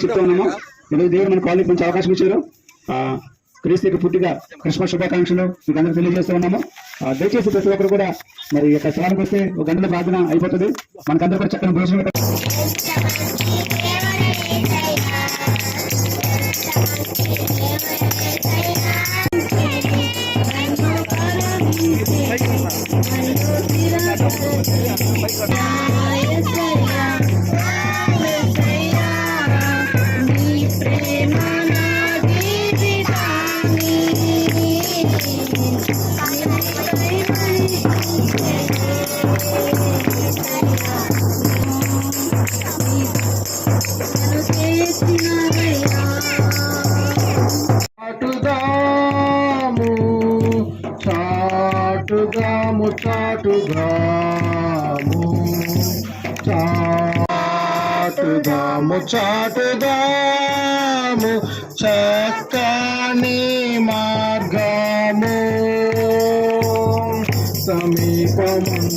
చెప్తా ఉన్నాము. ఈరోజు దేవుడు మన కాలేజ్ మంచి అవకాశం ఇచ్చారు. క్రీస్తుకి పుట్టిగా క్రిస్మస్ శుభాకాంక్షలు మీకు అందరూ తెలియజేస్తూ ఉన్నాము. దయచేసి ప్రతి ఒక్కరు కూడా మరి యొక్క స్థలానికి వస్తే ఒక గంటల ప్రార్థన అయిపోతుంది. మనకందరూ కూడా చక్కని భోజనం చాటుగాము చాటుగాము చక్కని మార్గము సమీపమందునేమో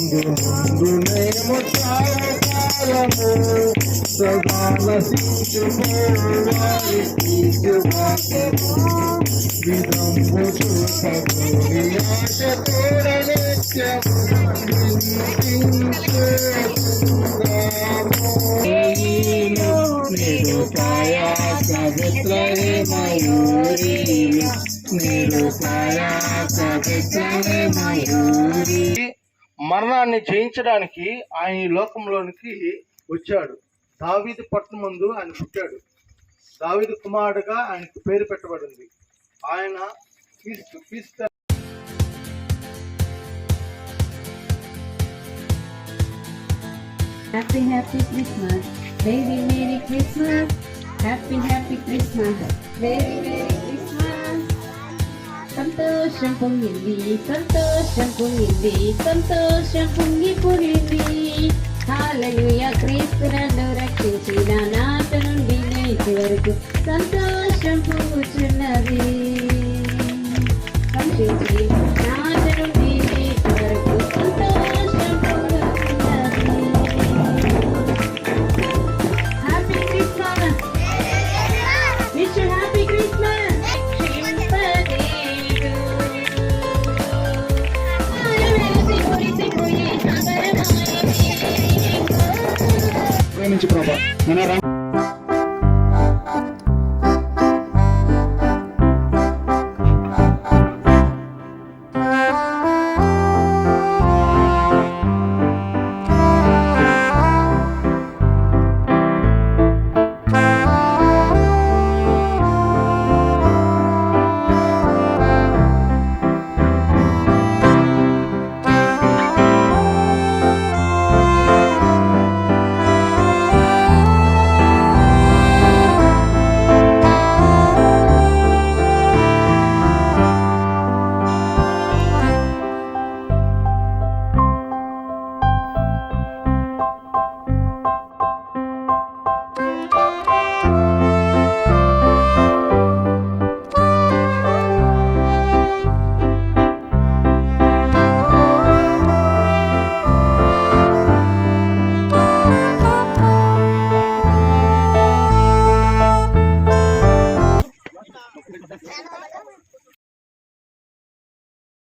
చాలము సదా నశించుకోవారికి విధము చూపగోని ఆశ తోడ నిత్యము మరణాన్ని జయించడానికి ఆయన ఈ లోకంలోనికి వచ్చాడు. దావీదు పట్టణమందు ఆయన పుట్టాడు. దావీదు కుమారుడుగా ఆయనకు పేరు పెట్టబడింది. ఆయన క్రీస్తు. Happy Christmas, baby, Merry Christmas. Happy Christmas, very Christmas. సంతోషం పొంగింది, సంతోషం పొంగింది, సంతోషం పొంగిపోయింది. హల్లెలూయా, క్రీస్తు నన్ను రక్షించిన నాట నుండి నేటి వరకు సంతోషం పొంగుచున్నది. సంతోషి నాట నుండి నేటి వరకు సంతోషం పొంగుచున్నది. Happy Christmas, wish you happy Christmas. ప్రేమించి ప్రభా